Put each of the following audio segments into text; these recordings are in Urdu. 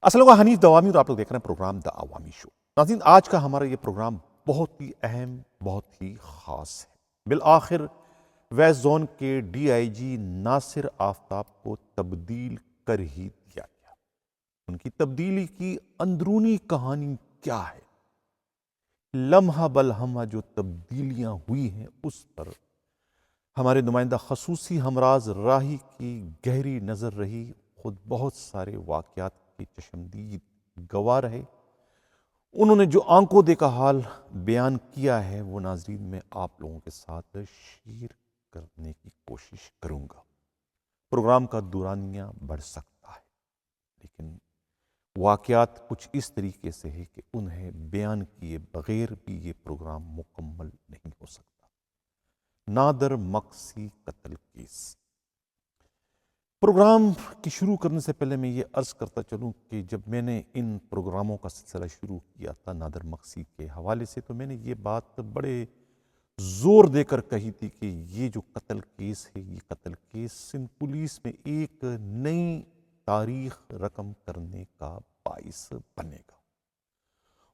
السلام علیکم، حنیف دوامی اور آپ لوگ دیکھ رہے ہیں پروگرام دا عوامی شو۔ ناظرین، آج کا ہمارا یہ پروگرام بہت ہی اہم، بہت ہی خاص ہے۔ بالآخر ویسٹ زون کے ڈی آئی جی ناصر آفتاب کو تبدیل کر ہی دیا گیا۔ ان کی تبدیلی کی اندرونی کہانی کیا ہے؟ لمحہ بلمحہ جو تبدیلیاں ہوئی ہیں اس پر ہمارے نمائندہ خصوصی ہمراز راہی کی گہری نظر رہی۔ خود بہت سارے واقعات کی چشمدید گواہ رہے۔ انہوں نے جو آنکھوں دیکھا حال بیان کیا ہے وہ ناظرین میں آپ لوگوں کے ساتھ شیئر کرنے کی کوشش کروں گا۔ پروگرام کا دورانیہ بڑھ سکتا ہے، لیکن واقعات کچھ اس طریقے سے ہے کہ انہیں بیان کیے بغیر بھی یہ پروگرام مکمل نہیں ہو سکتا۔ نادر مکسی قتل کیس۔ پروگرام کی شروع کرنے سے پہلے میں یہ عرض کرتا چلوں کہ جب میں نے ان پروگراموں کا سلسلہ شروع کیا تھا نادر مکسی کے حوالے سے، تو میں نے یہ بات بڑے زور دے کر کہی تھی کہ یہ جو قتل کیس ہے، یہ قتل کیس سندھ پولیس میں ایک نئی تاریخ رقم کرنے کا باعث بنے گا۔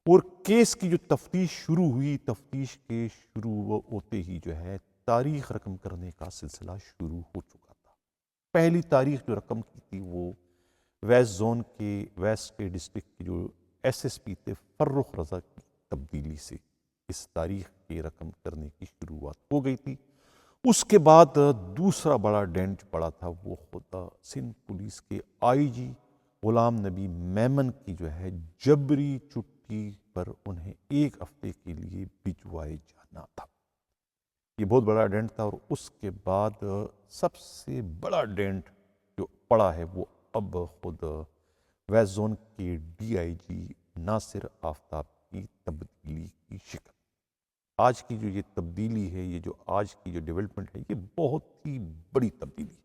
اور کیس کی جو تفتیش شروع ہوئی، تفتیش کے شروع ہوتے ہی جو ہے تاریخ رقم کرنے کا سلسلہ شروع ہو چکا تھا۔ پہلی تاریخ جو رقم کی تھی وہ ویسٹ زون کے ویسٹ کے ڈسٹرکٹ کے جو ایس ایس پی تھے فرخ رضا کی تبدیلی سے اس تاریخ کی رقم کرنے کی شروعات ہو گئی تھی۔ اس کے بعد دوسرا بڑا ڈینٹ پڑا تھا، وہ خود سندھ پولیس کے آئی جی غلام نبی میمن کی جو ہے جبری چھٹی پر انہیں ایک ہفتے کے لیے بھجوائے جانا تھا۔ یہ بہت بڑا ڈینٹ تھا۔ اور اس کے بعد سب سے بڑا ڈینٹ جو پڑا ہے وہ اب خود ویسٹ زون کے ڈی آئی جی ناصر آفتاب کی تبدیلی کی شکل۔ آج کی جو یہ تبدیلی ہے، یہ جو آج کی جو ڈیولپمنٹ ہے، یہ بہت ہی بڑی تبدیلی ہے۔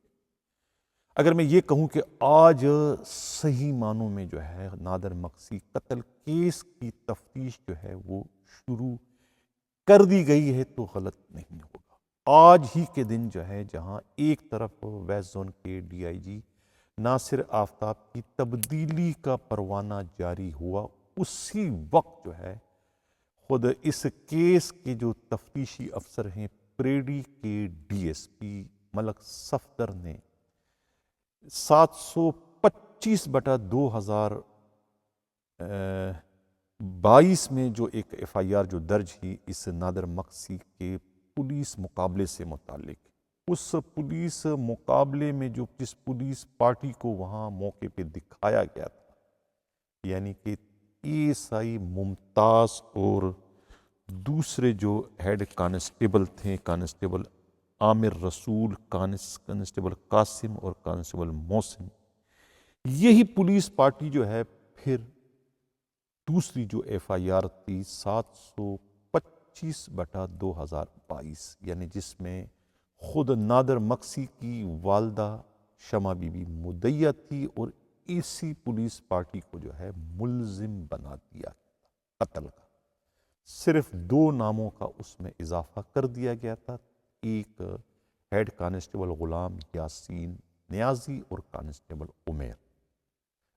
اگر میں یہ کہوں کہ آج صحیح معنوں میں جو ہے نادر مکسی قتل کیس کی تفتیش جو ہے وہ شروع کر دی گئی ہے تو غلط نہیں ہوگا۔ آج ہی کے دن جو ہے جہاں ایک طرف ویسٹ زون کے ڈی آئی جی ناصر آفتاب کی تبدیلی کا پروانہ جاری ہوا، اسی وقت جو ہے خود اس کیس کے جو تفتیشی افسر ہیں پریڈی کے ڈی ایس پی ملک صفدر نے 725/2022 میں جو ایک ایف آئی آر جو درج ہوئی اس نادر مکسی کے پولیس مقابلے سے متعلق، اس پولیس مقابلے میں جو جس پولیس پارٹی کو وہاں موقع پہ دکھایا گیا تھا، یعنی کہ اے ایس آئی ممتاز اور دوسرے جو ہیڈ کانسٹیبل تھے، کانسٹیبل عامر رسول، کانسٹیبل قاسم اور کانسٹیبل محسن، یہی پولیس پارٹی جو ہے پھر دوسری جو ایف آئی آر تھی 725/2022، یعنی جس میں خود نادر مکسی کی والدہ شمع بی بی مدعیہ تھی، اور اسی پولیس پارٹی کو جو ہے ملزم بنا دیا گیا قتل کا۔ صرف 2 ناموں کا اس میں اضافہ کر دیا گیا تھا، ایک ہیڈ کانسٹیبل غلام یاسین نیازی اور کانسٹیبل عمیر۔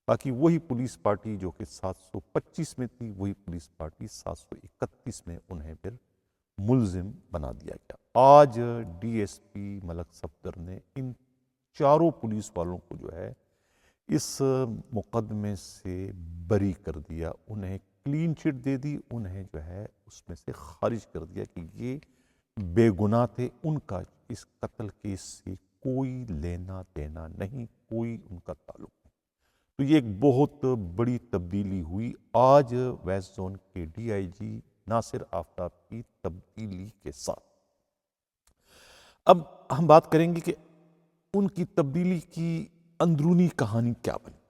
باقی وہی پولیس پارٹی جو کہ 725 میں تھی، وہی پولیس پارٹی 731 میں انہیں پھر ملزم بنا دیا گیا۔ آج ڈی ایس پی ملک صفدر نے ان چاروں پولیس والوں کو جو ہے اس مقدمے سے بری کر دیا، انہیں کلین چٹ دے دی، انہیں جو ہے اس میں سے خارج کر دیا کہ یہ بے گناہ تھے، ان کا اس قتل کیس سے کوئی لینا دینا نہیں، کوئی ان کا تعلق نہیں۔ تو یہ ایک بہت بڑی تبدیلی ہوئی آج ویسٹ زون کے ڈی آئی جی ناصر آفتاب کی تبدیلی کے ساتھ۔ اب ہم بات کریں گے کہ ان کی تبدیلی کی اندرونی کہانی کیا بنی۔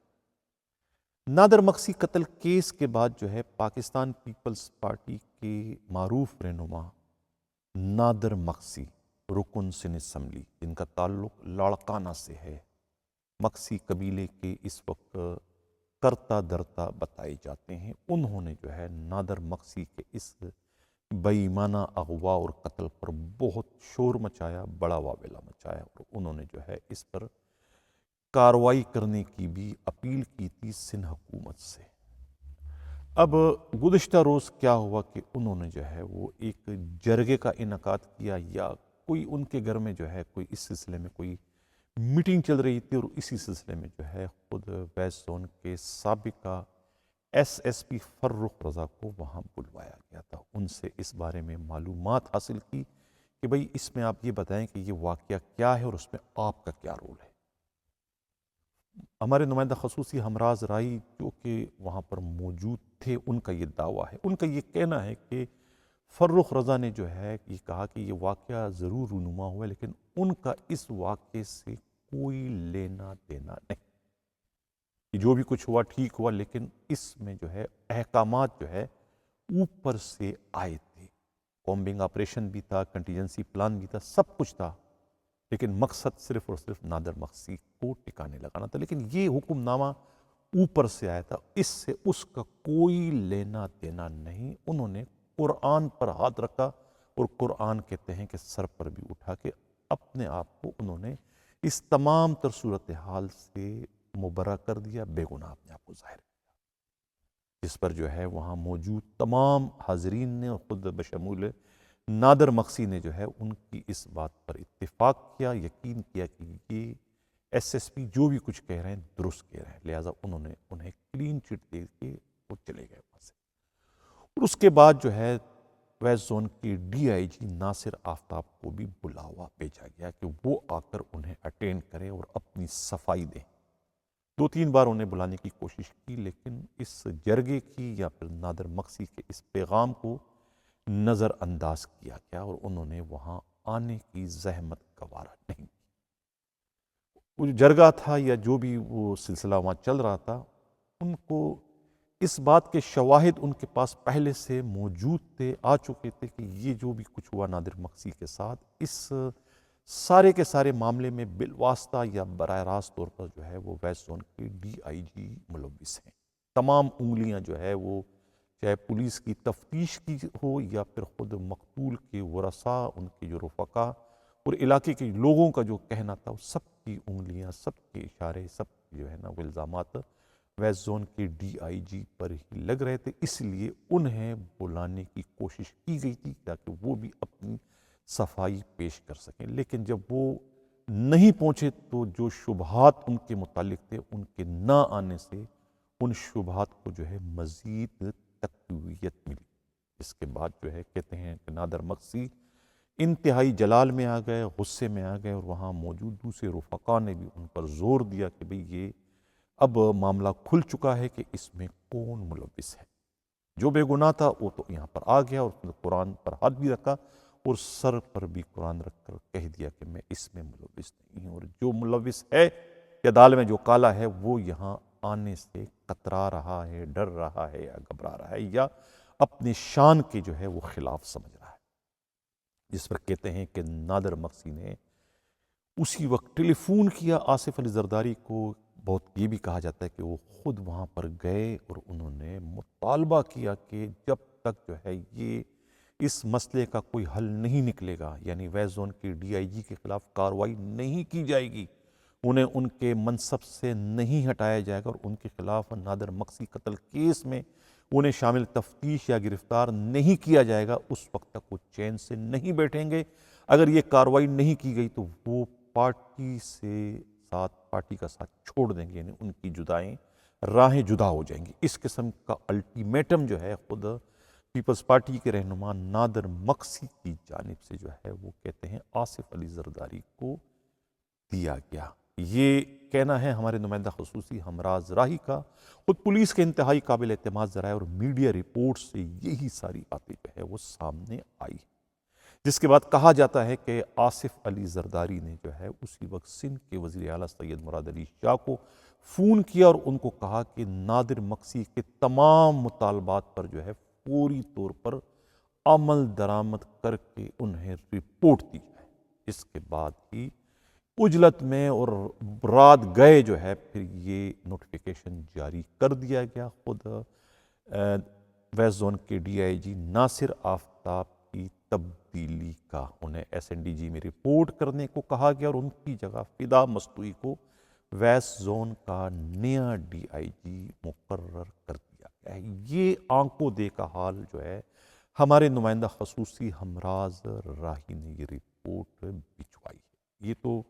نادر مکسی قتل کیس کے بعد جو ہے پاکستان پیپلز پارٹی کے معروف رہنما نادر مکسی رکن سندھ اسمبلی، جن کا تعلق لاڑکانہ سے ہے، مکسی قبیلے کے اس وقت کرتا درتا بتائے جاتے ہیں، انہوں نے جو ہے نادر مکسی کے اس بے ایمانہ اغوا اور قتل پر بہت شور مچایا، بڑا واویلا مچایا، اور انہوں نے جو ہے اس پر کارروائی کرنے کی بھی اپیل کی تھی سندھ حکومت سے۔ اب گزشتہ روز کیا ہوا کہ انہوں نے جو ہے وہ ایک جرگے کا انعقاد کیا، یا کوئی ان کے گھر میں جو ہے کوئی اس سلسلے میں کوئی میٹنگ چل رہی تھی، اور اسی سلسلے میں جو ہے خود ویسٹ زون کے سابقہ ایس ایس پی فرخ رضا کو وہاں بلوایا گیا تھا۔ ان سے اس بارے میں معلومات حاصل کی کہ بھئی اس میں آپ یہ بتائیں کہ یہ واقعہ کیا ہے اور اس میں آپ کا کیا رول ہے۔ ہمارے نمائندہ خصوصی ہمراز رائی جو کہ وہاں پر موجود تھے، ان کا یہ دعویٰ ہے، ان کا یہ کہنا ہے کہ فرخ رضا نے جو ہے یہ کہا کہ یہ واقعہ ضرور رونما ہوا ہے، لیکن ان کا اس واقعے سے کوئی لینا دینا نہیں، کہ جو بھی کچھ ہوا ٹھیک ہوا، لیکن اس میں جو ہے احکامات جو ہے اوپر سے آئے تھے، کامبنگ آپریشن بھی تھا، کنٹیجنسی پلان بھی تھا، سب کچھ تھا، لیکن مقصد صرف اور صرف نادر مقصی کو ٹکانے لگانا تھا۔ لیکن یہ حکم نامہ اوپر سے آیا تھا، اس سے اس کا کوئی لینا دینا نہیں۔ انہوں نے قرآن پر ہاتھ رکھا، اور قرآن کہتے ہیں کہ سر پر بھی اٹھا کے اپنے آپ کو انہوں نے اس تمام تر صورتحال سے مبرہ کر دیا، بے گناہ اپنے آپ کو ظاہر کیا، جس پر جو ہے وہاں موجود تمام حاضرین نے اور خود بشمول نادر مقصی نے جو ہے ان کی اس بات پر اتفاق کیا، یقین کیا کہ یہ ایس ایس پی جو بھی کچھ کہہ رہے ہیں درست کہہ رہے ہیں، لہٰذا انہوں نے انہیں کلین چٹ دے کے وہ چلے گئے وہاں سے۔ اور اس کے بعد جو ہے ویسٹ زون کی ڈی آئی جی ناصر آفتاب کو بھی بلاوا بھیجا گیا کہ وہ آ کر انہیں اٹینڈ کرے اور اپنی صفائی دیں۔ 2-3 بار انہیں بلانے کی کوشش کی، لیکن اس جرگے کی یا پھر نادر مقصی کے اس پیغام کو نظر انداز کیا گیا، اور انہوں نے وہاں آنے کی زحمت گوارا نہیں کی۔ وہ جو جرگہ تھا یا جو بھی وہ سلسلہ وہاں چل رہا تھا، ان کو اس بات کے شواہد ان کے پاس پہلے سے موجود تھے، آ چکے تھے کہ یہ جو بھی کچھ ہوا نادر مقصی کے ساتھ، اس سارے کے سارے معاملے میں بالواسطہ یا براہ راست طور پر جو ہے وہ ویسٹ زون کے ڈی آئی جی ملوث ہیں۔ تمام انگلیاں جو ہے وہ چاہے پولیس کی تفتیش کی ہو یا پھر خود مقتول کے ورثاء، ان کے جو رفقا اور علاقے کے لوگوں کا جو کہنا تھا، وہ سب کی انگلیاں، سب کے اشارے، سب جو ہے نا وہ الزامات ویسٹ زون کے ڈی آئی جی پر ہی لگ رہے تھے۔ اس لیے انہیں بلانے کی کوشش کی گئی تھی تاکہ وہ بھی اپنی صفائی پیش کر سکیں، لیکن جب وہ نہیں پہنچے تو جو شبہات ان کے متعلق تھے، ان کے نہ آنے سے ان شبہات کو جو ہے مزید تقویت ملی۔ اس کے بعد جو ہے کہتے ہیں کہ نادر مقصی انتہائی جلال میں آ گئے، غصے میں آ گئے، اور وہاں موجود دوسرے رفقا نے بھی ان پر زور دیا کہ بھئی یہ اب معاملہ کھل چکا ہے کہ اس میں کون ملوث ہے۔ جو بے گناہ تھا وہ تو یہاں پر آ گیا، اور اس نے قرآن پر ہاتھ بھی رکھا اور سر پر بھی قرآن رکھ کر کہہ دیا کہ میں اس میں ملوث نہیں ہوں، اور جو ملوث ہے یا دال میں جو کالا ہے وہ یہاں آنے سے کترا رہا ہے، ڈر رہا ہے یا گھبرا رہا ہے، یا اپنے شان کے جو ہے وہ خلاف سمجھ رہا ہے۔ جس پر کہتے ہیں کہ نادر مقصی نے اسی وقت ٹیلی فون کیا آصف علی زرداری کو۔ بہت یہ بھی کہا جاتا ہے کہ وہ خود وہاں پر گئے اور انہوں نے مطالبہ کیا کہ جب تک جو ہے یہ اس مسئلے کا کوئی حل نہیں نکلے گا، یعنی ویسٹ زون کی ڈی آئی جی کے خلاف کارروائی نہیں کی جائے گی، انہیں ان کے منصب سے نہیں ہٹایا جائے گا، اور ان کے خلاف نادر مقصی قتل کیس میں انہیں شامل تفتیش یا گرفتار نہیں کیا جائے گا، اس وقت تک وہ چین سے نہیں بیٹھیں گے۔ اگر یہ کارروائی نہیں کی گئی تو وہ پارٹی کا ساتھ چھوڑ دیں گے، یعنی ان کی راہیں جدا ہو جائیں گی۔ اس قسم کا الٹیمیٹم جو ہے خود پیپلز پارٹی کے رہنما نادر مقصی کی جانب سے جو ہے وہ کہتے ہیں آصف علی زرداری کو دیا گیا۔ یہ کہنا ہے ہمارے نمائندہ خصوصی ہمراز راہی کا۔ خود پولیس کے انتہائی قابل اعتماد ذرائع اور میڈیا رپورٹ سے یہی ساری باتیں جو ہے وہ سامنے آئی، جس کے بعد کہا جاتا ہے کہ آصف علی زرداری نے جو ہے اسی وقت سندھ کے وزیر اعلیٰ سید مراد علی شاہ کو فون کیا اور ان کو کہا کہ نادر مقصی کے تمام مطالبات پر جو ہے فوری طور پر عمل درآمد کر کے انہیں رپورٹ دی جائے۔ اس کے بعد ہی عجلت میں اور رات گئے جو ہے پھر یہ نوٹیفیکیشن جاری کر دیا گیا۔ خود ویسٹ زون کے ڈی آئی جی ناصر آفتاب کی تبدیلی کا، انہیں ایس این ڈی جی میں رپورٹ کرنے کو کہا گیا اور ان کی جگہ فدا مستوئی کو ویسٹ زون کا نیا ڈی آئی جی مقرر کر دیا گیا ہے۔ یہ آنکھوں دیکھا حال جو ہے ہمارے نمائندہ خصوصی ہمراز راہی نے یہ رپورٹ بھجوائی ہے۔ یہ تو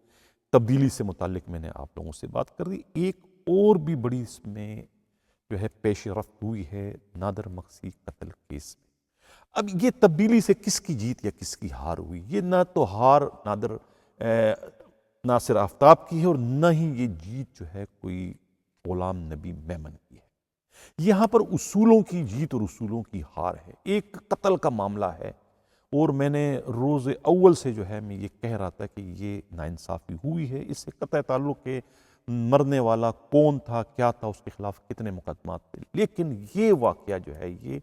تبدیلی سے متعلق میں نے آپ لوگوں سے بات کر دی۔ ایک اور بھی بڑی اس میں جو ہے پیش رفت ہوئی ہے نادر مکسی قتل کیس میں۔ اب یہ تبدیلی سے کس کی جیت یا کس کی ہار ہوئی؟ یہ نہ تو ہار ناصر آفتاب کی ہے اور نہ ہی یہ جیت جو ہے کوئی غلام نبی میمن کی ہے۔ یہاں پر اصولوں کی جیت اور اصولوں کی ہار ہے۔ ایک قتل کا معاملہ ہے اور میں نے روز اول سے جو ہے میں یہ کہہ رہا تھا کہ یہ ناانصافی ہوئی ہے۔ اس سے قطع تعلق کے مرنے والا کون تھا، کیا تھا، اس کے خلاف کتنے مقدمات تھے، لیکن یہ واقعہ جو ہے یہ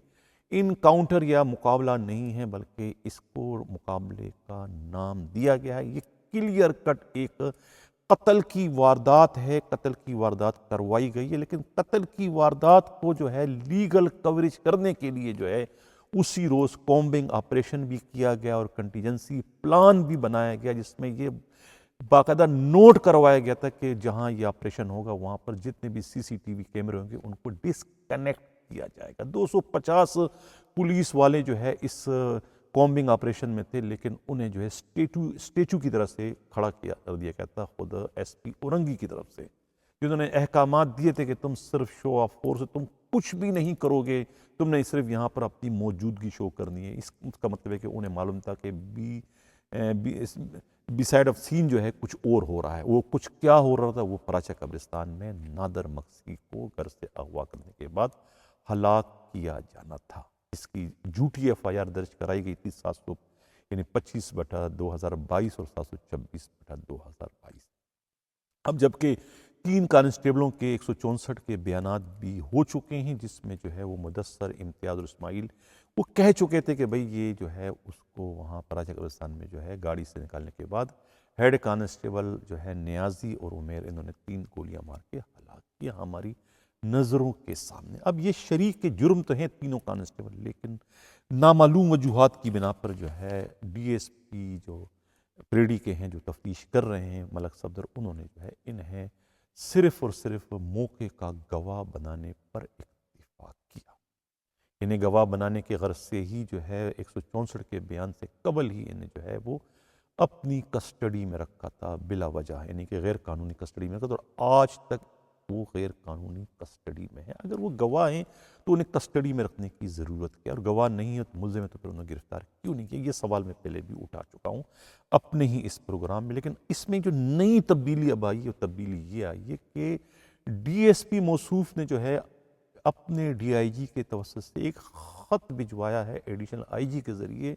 انکاؤنٹر یا مقابلہ نہیں ہے بلکہ اس کو مقابلے کا نام دیا گیا ہے۔ یہ کلیئر کٹ ایک قتل کی واردات ہے، قتل کی واردات کروائی گئی ہے، لیکن قتل کی واردات کو جو ہے لیگل کوریج کرنے کے لیے جو ہے اسی روز کومبنگ آپریشن بھی کیا گیا اور کنٹیجنسی پلان بھی بنایا گیا، جس میں یہ باقاعدہ نوٹ کروایا گیا تھا کہ جہاں یہ آپریشن ہوگا وہاں پر جتنے بھی سی سی ٹی وی کیمرے ہوں گے ان کو ڈسکنیکٹ کیا جائے گا۔ 250 پولیس والے جو ہے اس کومبنگ آپریشن میں تھے، لیکن انہیں جو ہے اسٹیچو کی طرف سے کھڑا کر دیا گیا تھا خود ایس پی اورنگی کی طرف سے، جنہوں نے احکامات دیے تھے کہ تم صرف شو آف فورس، تم کچھ بھی نہیں کرو گے، تم نے صرف یہاں پر اپنی موجودگی شو کرنی ہے۔ اس کا مطلب ہے کہ انہیں معلوم تھا کہ بی سائڈ آف سین جو ہے کچھ اور ہو رہا ہے۔ وہ کچھ کیا ہو رہا تھا؟ وہ پراچہ قبرستان میں نادر مکسی کو گھر سے اغوا کرنے کے بعد ہلاک کیا جانا تھا۔ اس کی جھوٹی ایف آئی آر درج کرائی گئی تھی 700 یعنی 25/2022 اور 726/2022۔ اب جبکہ 3 کانسٹیبلوں کے 164 کے بیانات بھی ہو چکے ہیں، جس میں جو ہے وہ مدثر، امتیاز اور اسماعیل وہ کہہ چکے تھے کہ بھئی یہ جو ہے اس کو وہاں پراچہ قبرستان میں جو ہے گاڑی سے نکالنے کے بعد ہیڈ کانسٹیبل جو ہے نیازی اور عمیر، انہوں نے 3 گولیاں مار کے ہلاک کیا ہماری نظروں کے سامنے۔ اب یہ شریک کے جرم تو ہیں تینوں کانسٹیبل، لیکن نامعلوم وجوہات کی بنا پر جو ہے ڈی ایس پی جو پریڈی کے ہیں جو تفتیش کر رہے ہیں ملک صفدر، انہوں نے جو ہے انہیں صرف اور صرف موقع کا گواہ بنانے پر اکتفا کیا۔ انہیں گواہ بنانے کے غرض سے ہی جو ہے 164 کے بیان سے قبل ہی انہیں جو ہے وہ اپنی کسٹڈی میں رکھا تھا بلا وجہ، یعنی کہ غیر قانونی کسٹڈی میں رکھا تھا، اور آج تک وہ غیر قانونی کسٹڈی میں ہے۔ اگر وہ گواہ ہیں تو انہیں کسٹڈی میں رکھنے کی ضرورت کیا؟ اور گواہ نہیں ہے تو ملزم ہے تو پھر انہیں گرفتار کیوں نہیں کیا؟ یہ سوال میں پہلے بھی اٹھا چکا ہوں اپنے ہی اس پروگرام میں۔ لیکن اس میں جو نئی تبدیلی اب آئی ہے، تبدیلی یہ آئی ہے کہ ڈی ایس پی موصوف نے جو ہے اپنے ڈی آئی جی کے توسط سے ایک خط بھجوایا ہے ایڈیشنل آئی جی کے ذریعے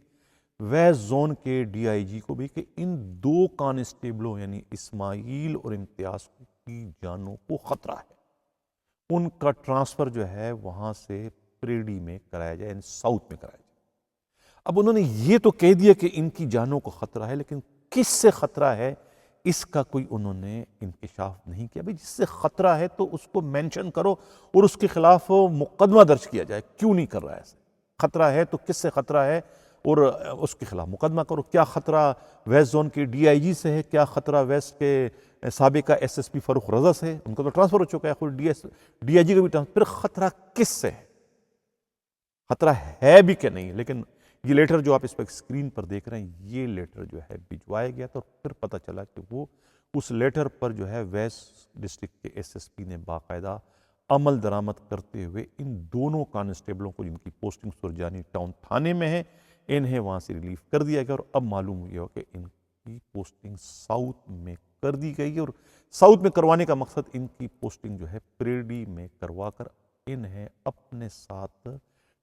ویسٹ زون کے ڈی آئی جی کو بھی، کہ ان 2 کانسٹیبلوں یعنی اسماعیل اور امتیاز کی جانوں کو خطرہ ہے، ان کا ٹرانسفر جو ہے وہاں سے پریڈی میں کرایا جائے، یعنی ساؤتھ میں کرایا جائے۔ اب انہوں نے یہ تو کہہ دیا کہ ان کی جانوں کو خطرہ ہے، لیکن کس سے خطرہ ہے اس کا کوئی انہوں نے انکشاف نہیں کیا۔ بھئی جس سے خطرہ ہے تو اس کو مینشن کرو اور اس کے خلاف مقدمہ درج کیا جائے، کیوں نہیں کر رہا ہے ایسے؟ خطرہ ہے تو کس سے خطرہ ہے اور اس کے خلاف مقدمہ کرو۔ کیا خطرہ ویسٹ زون کے ڈی آئی جی سے ہے؟ کیا خطرہ ویسٹ کے سابقہ ایس ایس پی فاروق رضا سے ہے؟ ان کا تو ٹرانسفر ہو چکا ہے، خود ڈی آئی جی کا بھی ٹرانسفر۔ پھر خطرہ کس سے ہے؟ خطرہ ہے بھی کہ نہیں؟ لیکن یہ لیٹر جو آپ اس پر اسکرین پر دیکھ رہے ہیں، یہ لیٹر جو ہے بھجوایا گیا تھا، اور پھر پتہ چلا کہ وہ اس لیٹر پر جو ہے ویسٹ ڈسٹرکٹ کے ایس ایس پی نے باقاعدہ عمل درآمد کرتے ہوئے ان دونوں کانسٹیبلوں کو، جن کی پوسٹنگ سرجانی ٹاؤن تھانے میں ہے، انہیں وہاں سے ریلیف کر دیا گیا، اور اب معلوم ہوا کہ ان کی پوسٹنگ ساؤتھ میں کر دی گئی ہے، اور ساؤتھ میں کروانے کا مقصد ان کی پوسٹنگ جو ہے پریڈی میں کروا کر انہیں اپنے ساتھ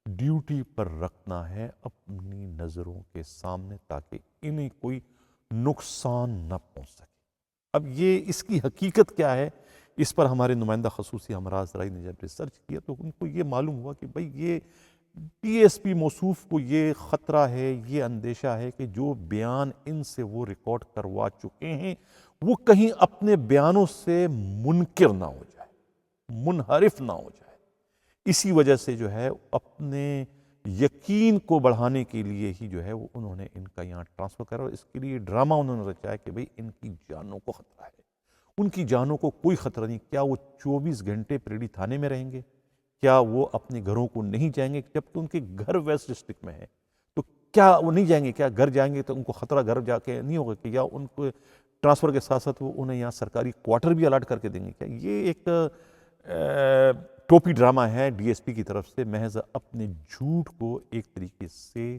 ڈیوٹی پر رکھنا ہے اپنی نظروں کے سامنے، تاکہ انہیں کوئی نقصان نہ پہنچ سکے۔ اب یہ اس کی حقیقت کیا ہے، اس پر ہمارے نمائندہ خصوصی ہمراز رائی نے جب ریسرچ کیا تو ان کو یہ معلوم ہوا کہ بھئی یہ ڈی ایس پی موصوف کو یہ خطرہ ہے، یہ اندیشہ ہے کہ جو بیان ان سے وہ ریکارڈ کروا چکے ہیں وہ کہیں اپنے بیانوں سے منکر نہ ہو جائے، منحرف نہ ہو جائے۔ اسی وجہ سے جو ہے اپنے یقین کو بڑھانے کے لیے ہی جو ہے وہ انہوں نے ان کا یہاں ٹرانسفر کرا، اور اس کے لیے ڈرامہ انہوں نے رچایا کہ بھئی ان کی جانوں کو خطرہ ہے۔ ان کی جانوں کو کوئی خطرہ نہیں. کیا وہ 24 گھنٹے پریڈی تھانے میں رہیں گے؟ کیا وہ اپنے گھروں کو نہیں جائیں گے جبکہ ان کے گھر ویسٹ ڈسٹرکٹ میں ہے؟ تو کیا وہ نہیں جائیں گے؟ کیا گھر جائیں گے تو ان کو خطرہ گھر جا کے نہیں ہوگا کہ یا ان کو ٹرانسفر کے ساتھ ساتھ وہ انہیں یہاں سرکاری کوارٹر بھی الاٹ کر کے دیں گے کیا؟ یہ ایک ٹوپی ڈرامہ ہے ڈی ایس پی کی طرف سے، محض اپنے جھوٹ کو ایک طریقے سے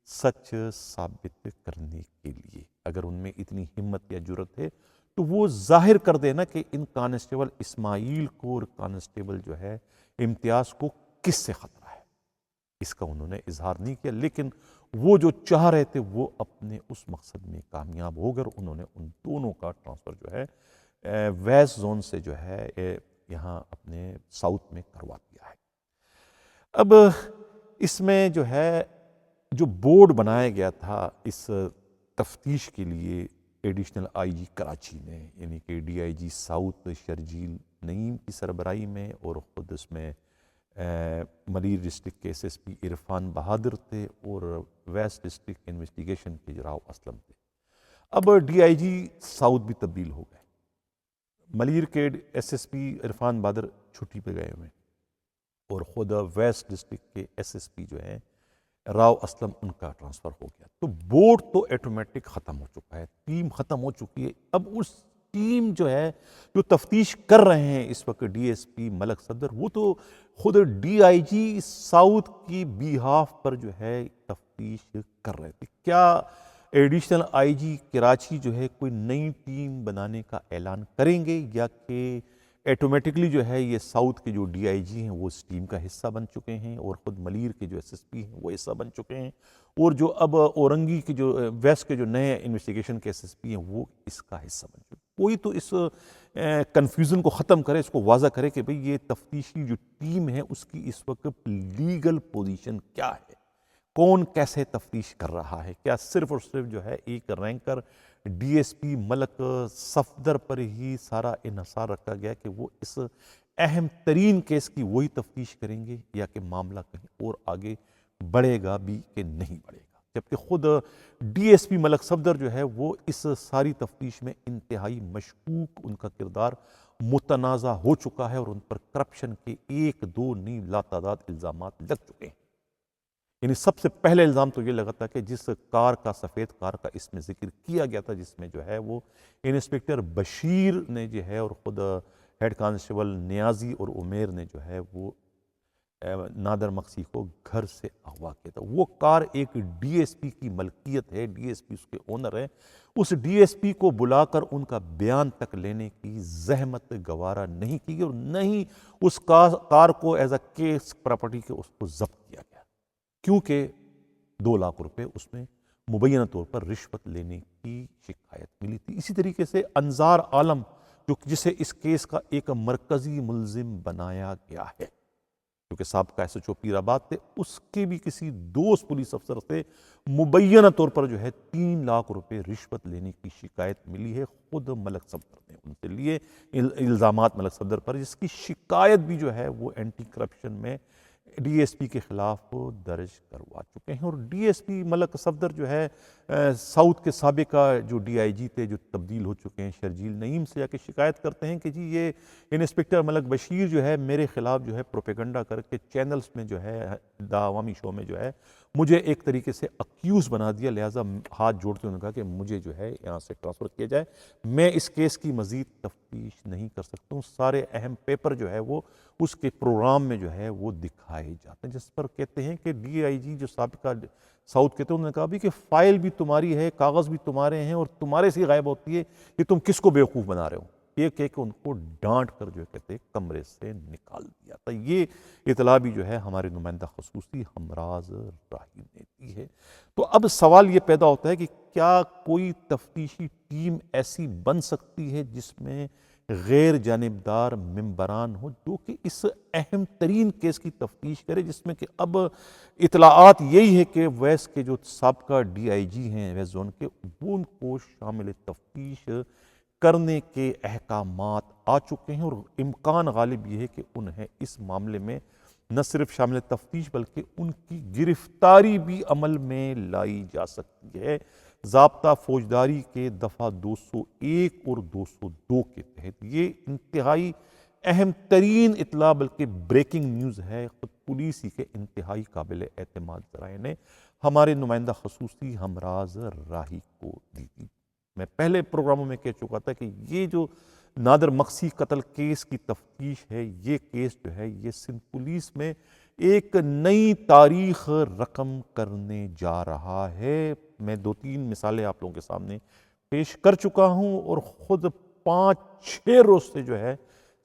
سچ ثابت کرنے کے لیے. اگر ان میں اتنی ہمت یا جرت ہے تو وہ ظاہر کر دینا کہ ان کانسٹیبل اسماعیل کو اور کانسٹیبل جو ہے امتیاز کو کس سے خطرہ ہے. اس کا انہوں نے اظہار نہیں کیا، لیکن وہ جو چاہ رہے تھے وہ اپنے اس مقصد میں کامیاب ہو گئے. انہوں نے ان دونوں کا ٹرانسفر جو ہے ویسٹ زون سے جو ہے یہاں اپنے ساؤتھ میں کروا دیا ہے. اب اس میں جو ہے جو بورڈ بنایا گیا تھا اس تفتیش کے لیے ایڈیشنل آئی جی کراچی نے، یعنی کہ D I G south Sharjeel Naeem کی سربراہی میں، اور خود اس میں ملیر ڈسٹرکٹ کے S S P Irfan Bahadur تھے اور ویسٹ ڈسٹرکٹ انویسٹیگیشن کے راؤ اسلم تھے. اب ڈی آئی جی ساؤتھ بھی تبدیل ہو گئے. ملیر کے ایس ایس پی عرفان بہادر چھٹی پہ گئے ہوئے اور خود ویسٹ ڈسٹرکٹ کے ایس ایس پی جو ہے راؤ اسلم، ان کا ٹرانسفر ہو گیا. تو بورڈ تو آٹومیٹک ختم ہو چکا ہے، ٹیم ختم ہو چکی ہے. اب اس ٹیم جو ہے جو تفتیش کر رہے ہیں اس وقت ڈی ایس پی ملک صدر، وہ تو خود ڈی آئی جی ساؤتھ کی بیہاف پر جو ہے تفتیش کر رہے تھے. کیا ایڈیشنل آئی جی کراچی جو ہے کوئی نئی ٹیم بنانے کا اعلان کریں گے، یا کہ ایٹومیٹکلی جو ہے یہ ساؤتھ کے جو ڈی آئی جی ہیں وہ اس ٹیم کا حصہ بن چکے ہیں، اور خود ملیر کے جو ایس ایس پی ہیں وہ حصہ بن چکے ہیں، اور جو اب اورنگی کے جو ویسٹ کے جو نئے انویسٹیگیشن کے ایس ایس پی ہیں وہ اس کا حصہ بن چکے ہیں؟ کوئی تو اس کنفیوژن کو ختم کرے، اس کو واضح کرے کہ بھئی یہ تفتیشی جو ٹیم ہے اس کی اس وقت لیگل پوزیشن کیا ہے، کون کیسے تفتیش کر رہا ہے. کیا صرف اور صرف جو ہے ایک رینکر ڈی ایس پی ملک صفدر پر ہی سارا انحصار رکھا گیا کہ وہ اس اہم ترین کیس کی وہی تفتیش کریں گے، یا کہ معاملہ کہیں اور آگے بڑھے گا بھی کہ نہیں بڑھے گا؟ جبکہ خود ڈی ایس پی ملک صفدر جو ہے وہ اس ساری تفتیش میں انتہائی مشکوک، ان کا کردار متنازع ہو چکا ہے، اور ان پر کرپشن کے ایک دو نہیں لاتعداد الزامات لگ چکے ہیں. یعنی سب سے پہلے الزام تو یہ لگا تھا کہ جس کار کا، سفید کار کا اس میں ذکر کیا گیا تھا، جس میں جو ہے وہ انسپیکٹر بشیر نے جو ہے اور خود ہیڈ کانسٹیبل نیازی اور عمیر نے جو ہے وہ نادر مقصی کو گھر سے اغوا کیا تھا. وہ کار ایک ڈی ایس پی کی ملکیت ہے، ڈی ایس پی اس کے اونر ہے. اس ڈی ایس پی کو بلا کر ان کا بیان تک لینے کی زحمت گوارا نہیں کی گئی، اور نہ ہی اس کار کو ایز اے کیس پراپرٹی کے اس کو ضبط کیا گیا، کیونکہ 2 لاکھ روپے اس میں مبینہ طور پر رشوت لینے کی شکایت ملی تھی. اسی طریقے سے انظار عالم جسے اس کیس کا ایک مرکزی ملزم بنایا گیا ہے، کیونکہ سابقہ ایس ایچ او پیر آباد تھے، اس کے بھی کسی دوست پولیس افسر سے مبینہ طور پر جو ہے 3 لاکھ روپے رشوت لینے کی شکایت ملی ہے. خود ملک صدر نے ان سے لیے الزامات ملک صدر پر، جس کی شکایت بھی جو ہے وہ اینٹی کرپشن میں ڈی ایس پی کے خلاف درج کروا چکے ہیں. اور ڈی ایس پی ملک صفدر جو ہے ساؤتھ کے سابقہ جو ڈی آئی جی تھے جو تبدیل ہو چکے ہیں، شرجیل نعیم سے جا کے شکایت کرتے ہیں کہ جی یہ انسپیکٹر ملک بشیر جو ہے میرے خلاف جو ہے پروپیگنڈا کر کے چینلز میں جو ہے عوامی شو میں جو ہے مجھے ایک طریقے سے اکیوز بنا دیا، لہٰذا ہاتھ جوڑتے انہوں نے کہا کہ مجھے جو ہے یہاں سے ٹرانسفر کیا جائے، میں اس کیس کی مزید تفتیش نہیں کر سکتا ہوں. سارے اہم پیپر جو ہے وہ اس کے پروگرام میں جو ہے وہ دکھائے جاتے ہیں، جس پر کہتے ہیں کہ ڈی آئی جی جو سابقہ ساؤتھ کے تھے انہوں نے کہا بھی کہ فائل بھی تمہاری ہے، کاغذ بھی تمہارے ہیں، اور تمہارے سے غائب ہوتی ہے کہ تم کس کو بیوقوف بنا رہے ہو. یہ کہہ کے ان کو ڈانٹ کر جو کہتے ہیں کمرے سے نکال دیا تھا. یہ اطلاع بھی جو ہے ہمارے نمائندہ خصوصی ہمراز راہی نے دی ہے. تو اب سوال یہ پیدا ہوتا ہے کہ کیا کوئی تفتیشی ٹیم ایسی بن سکتی ہے جس میں غیر جانبدار ممبران ہو، جو کہ اس اہم ترین کیس کی تفتیش کرے، جس میں کہ اب اطلاعات یہی ہے کہ ویسٹ کے جو سابقہ ڈی آئی جی ہیں ویسٹ زون کے، وہ ان کو شامل تفتیش کرنے کے احکامات آ چکے ہیں، اور امکان غالب یہ ہے کہ انہیں اس معاملے میں نہ صرف شامل تفتیش بلکہ ان کی گرفتاری بھی عمل میں لائی جا سکتی ہے. ضابطہ فوجداری کے دفعہ 201 اور 202 کے تحت۔ یہ انتہائی اہم ترین اطلاع بلکہ بریکنگ نیوز ہے، خود پولیس ہی کے انتہائی قابل اعتماد ذرائع نے ہمارے نمائندہ خصوصی ہمراز راہی کو دی تھی۔ میں پہلے پروگراموں میں کہہ چکا تھا کہ یہ جو نادر مقصی قتل کیس کی تفتیش ہے، یہ کیس جو ہے یہ سندھ پولیس میں ایک نئی تاریخ رقم کرنے جا رہا ہے۔ میں 2-3 مثالیں آپ لوگوں کے سامنے پیش کر چکا ہوں، اور خود 5-6 روز سے جو ہے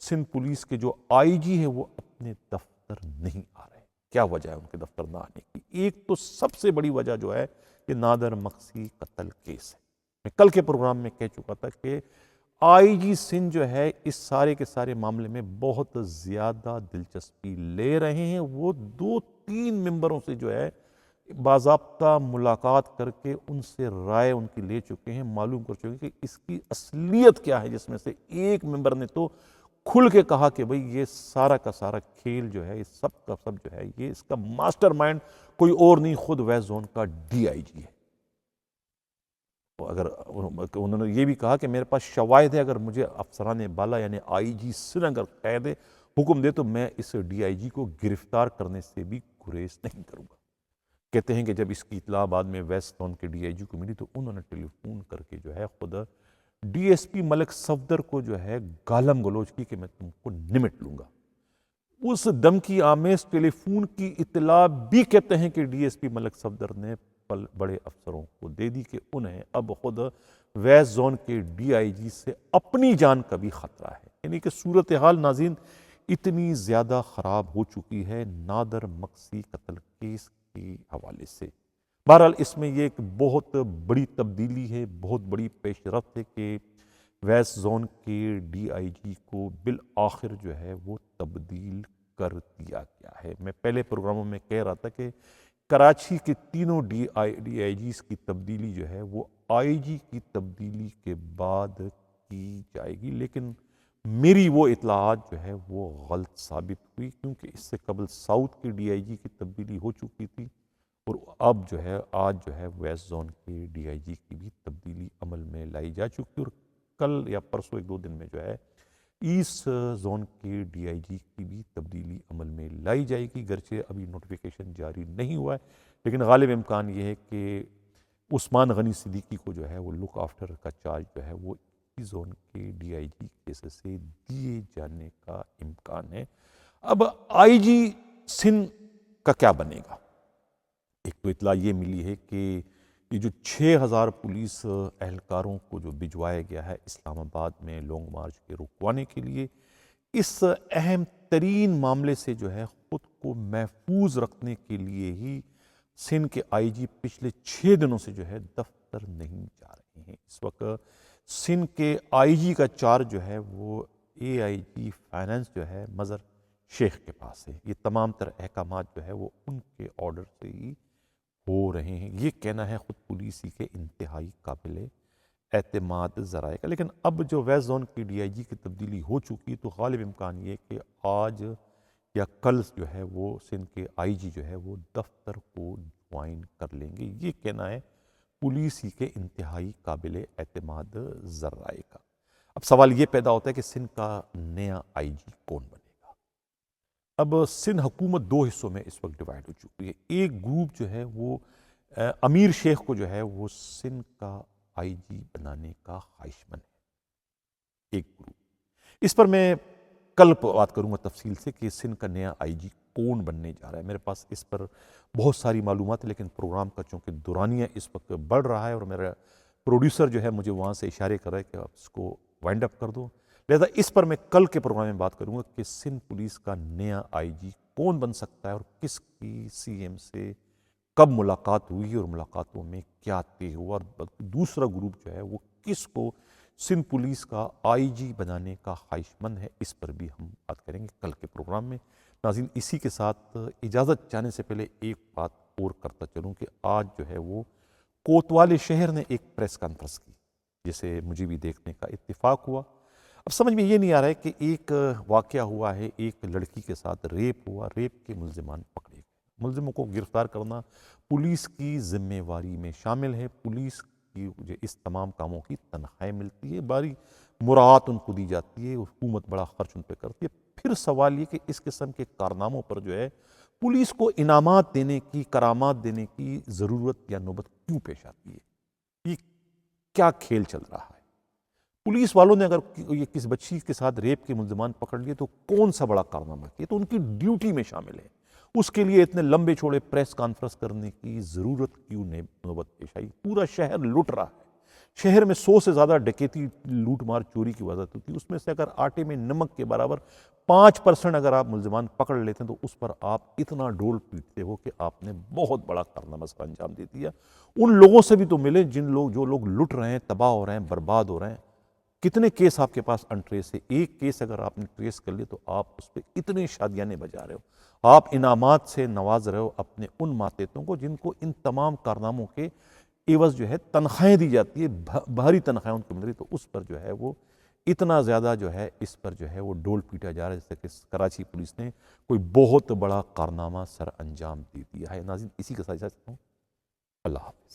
سندھ پولیس کے جو آئی جی ہیں وہ اپنے دفتر نہیں آ رہے۔ کیا وجہ ہے ان کے دفتر نہ آنے کی؟ ایک تو سب سے بڑی وجہ جو ہے یہ نادر مقصی قتل کیس ہے۔ میں کل کے پروگرام میں کہہ چکا تھا کہ آئی جی سندھ جو ہے اس سارے کے سارے معاملے میں بہت زیادہ دلچسپی لے رہے ہیں۔ وہ 2-3 ممبروں سے جو ہے باضابطہ ملاقات کر کے ان سے رائے ان کی لے چکے ہیں، معلوم کر چکے ہیں کہ اس کی اصلیت کیا ہے، جس میں سے ایک ممبر نے تو کھل کے کہا کہ بھئی یہ سارا کا سارا کھیل جو ہے، اس سب کا سب جو ہے، یہ اس کا ماسٹر مائنڈ کوئی اور نہیں، خود ویسٹ زون کا ڈی آئی جی ہے۔ اگر انہوں نے یہ بھی کہا کہ میرے پاس شواہد ہے، اگر مجھے افسران بالا یعنی آئی جی سندھ اگر قید حکم دے تو میں اس ڈی آئی جی کو گرفتار کرنے سے بھی گریز نہیں کروں گا۔ کہتے ہیں کہ جب اس کی اطلاع بعد میں ویسٹ زون کے ڈی آئی جی کو ملی تو انہوں نے ٹیلی فون کر کے جو ہے خود ڈی ایس پی ملک صفدر کو جو ہے گالم گلوچ کی کہ میں تم کو نمٹ لوں گا۔ اس دمکی آمیز ٹیلی فون کی اطلاع بھی کہتے ہیں کہ ڈی ایس پی ملک صفدر نے بڑے افسروں کو دے دی کہ انہیں اب خود ویسٹ زون کے ڈی آئی جی سے اپنی جان کا بھی خطرہ ہے۔ یعنی کہ صورتحال ناظرین اتنی زیادہ خراب ہو چکی ہے نادر مقصی قتل کیس کے حوالے سے۔ بہرحال اس میں یہ ایک بہت بڑی تبدیلی ہے، بہت بڑی پیش رفت ہے کہ ویسٹ زون کے ڈی آئی جی کو بالآخر جو ہے وہ تبدیل کر دیا گیا ہے۔ میں پہلے پروگراموں میں کہہ رہا تھا کہ کراچی کے تینوں ڈی آئی جیز کی تبدیلی جو ہے وہ آئی جی کی تبدیلی کے بعد کی جائے گی، لیکن میری وہ اطلاعات جو ہے وہ غلط ثابت ہوئی، کیونکہ اس سے قبل ساؤتھ کی ڈی آئی جی کی تبدیلی ہو چکی تھی، اور اب جو ہے آج جو ہے ویسٹ زون کے ڈی آئی جی کی بھی تبدیلی عمل میں لائی جا چکی، اور کل یا پرسوں 1-2 دن میں جو ہے ایسٹ زون کے ڈی آئی جی کی بھی تبدیلی عمل میں لائی جائے گی، گرچہ ابھی نوٹیفیکیشن جاری نہیں ہوا ہے، لیکن غالب امکان یہ ہے کہ عثمان غنی صدیقی کو جو ہے وہ لک آفٹر کا چارج جو ہے وہ ایسٹ زون کے ڈی آئی جی کیسز سے دیے جانے کا امکان ہے۔ اب آئی جی سندھ کا کیا بنے گا؟ ایک تو اطلاع یہ ملی ہے کہ یہ جو 6000 پولیس اہلکاروں کو جو بھجوایا گیا ہے اسلام آباد میں لانگ مارچ کے رکوانے کے لیے، اس اہم ترین معاملے سے جو ہے خود کو محفوظ رکھنے کے لیے ہی سندھ کے آئی جی پچھلے 6 دنوں سے جو ہے دفتر نہیں جا رہے ہیں۔ اس وقت سندھ کے آئی جی کا چارج جو ہے وہ اے آئی جی فائنانس جو ہے مظہر شیخ کے پاس ہے۔ یہ تمام تر احکامات جو ہے وہ ان کے آرڈر سے ہی ہو رہے ہیں، یہ کہنا ہے خود پولیسی کے انتہائی قابل اعتماد ذرائع کا۔ لیکن اب جو ویسٹ زون کی ڈی آئی جی کی تبدیلی ہو چکی تو غالب امکان یہ کہ آج یا کل جو ہے وہ سندھ کے آئی جی جو ہے وہ دفتر کو جوائن کر لیں گے، یہ کہنا ہے پولیسی کے انتہائی قابل اعتماد ذرائع کا۔ اب سوال یہ پیدا ہوتا ہے کہ سندھ کا نیا آئی جی کون بنے گا؟ اب سندھ حکومت 2 حصوں میں اس وقت ڈیوائیڈ ہو چکی ہے۔ ایک گروپ جو ہے وہ امیر شیخ کو جو ہے وہ سندھ کا آئی جی بنانے کا خواہش مند ہے، ایک گروپ۔ اس پر میں کل بات کروں گا تفصیل سے کہ سندھ کا نیا آئی جی کون بننے جا رہا ہے۔ میرے پاس اس پر بہت ساری معلومات ہے، لیکن پروگرام کا چونکہ دورانیہ اس وقت بڑھ رہا ہے اور میرا پروڈیوسر جو ہے مجھے وہاں سے اشارے کر رہا ہے کہ آپ اس کو وائنڈ اپ کر دو، لہذا اس پر میں کل کے پروگرام میں بات کروں گا کہ سندھ پولیس کا نیا آئی جی کون بن سکتا ہے اور کس کی سی ایم سے کب ملاقات ہوئی اور ملاقاتوں میں کیا طے ہوا، اور دوسرا گروپ جو ہے وہ کس کو سندھ پولیس کا آئی جی بنانے کا خواہش مند ہے، اس پر بھی ہم بات کریں گے کل کے پروگرام میں۔ ناظرین اسی کے ساتھ اجازت چاہنے سے پہلے ایک بات اور کرتا چلوں کہ آج جو ہے وہ کوتوال شہر نے ایک پریس کانفرنس کی، جسے مجھے بھی دیکھنے کا اتفاق ہوا۔ اب سمجھ میں یہ نہیں آ رہا ہے کہ ایک واقعہ ہوا ہے، ایک لڑکی کے ساتھ ریپ ہوا، ریپ کے ملزمان پکڑے گئے، ملزموں کو گرفتار کرنا پولیس کی ذمہ واری میں شامل ہے، پولیس کی اس تمام کاموں کی تنخواہیں ملتی ہے، باری مراعات ان کو دی جاتی ہے، حکومت بڑا خرچ ان پہ کرتی ہے۔ پھر سوال یہ کہ اس قسم کے کارناموں پر جو ہے پولیس کو انعامات دینے کی، کرامات دینے کی ضرورت یا نوبت کیوں پیش آتی ہے؟ یہ کیا کھیل چل رہا ہے؟ پولیس والوں نے اگر یہ کس بچی کے ساتھ ریپ کے ملزمان پکڑ لیے تو کون سا بڑا کارنامہ کیا؟ تو ان کی ڈیوٹی میں شامل ہے، اس کے لیے اتنے لمبے چوڑے پریس کانفرنس کرنے کی ضرورت کیوں نوبت پیش آئی؟ پورا شہر لٹ رہا ہے، شہر میں 100 سے زیادہ ڈکیتی، لوٹ مار، چوری کی وجہ ہوتی ہے، اس میں سے اگر آٹے میں نمک کے برابر 5% اگر آپ ملزمان پکڑ لیتے ہیں تو اس پر آپ اتنا ڈول پیٹتے ہو کہ آپ نے بہت بڑا کارنامہ سر انجام دے دیا۔ ان لوگوں سے بھی تو ملے جو لوگ لٹ رہے ہیں، تباہ ہو رہے ہیں، برباد ہو رہے ہیں۔ کتنے کیس آپ کے پاس انٹریس ہے؟ ایک کیس اگر آپ نے ٹریس کر لیے تو آپ اس پہ اتنے شادیانے بجا رہے ہو، آپ انعامات سے نواز رہے ہو اپنے ان ماتحتوں کو جن کو ان تمام کارناموں کے عوض جو ہے تنخواہیں دی جاتی ہے، بھاری تنخواہیں ان کو مل رہی، تو اس پر جو ہے وہ اتنا زیادہ جو ہے اس پر جو ہے وہ ڈول پیٹا جا رہا ہے جیسے کہ کراچی پولیس نے کوئی بہت بڑا کارنامہ سر انجام دے دیا ہے۔ ناظرین، اسی کے ساتھ ہوں، اللہ حافظ۔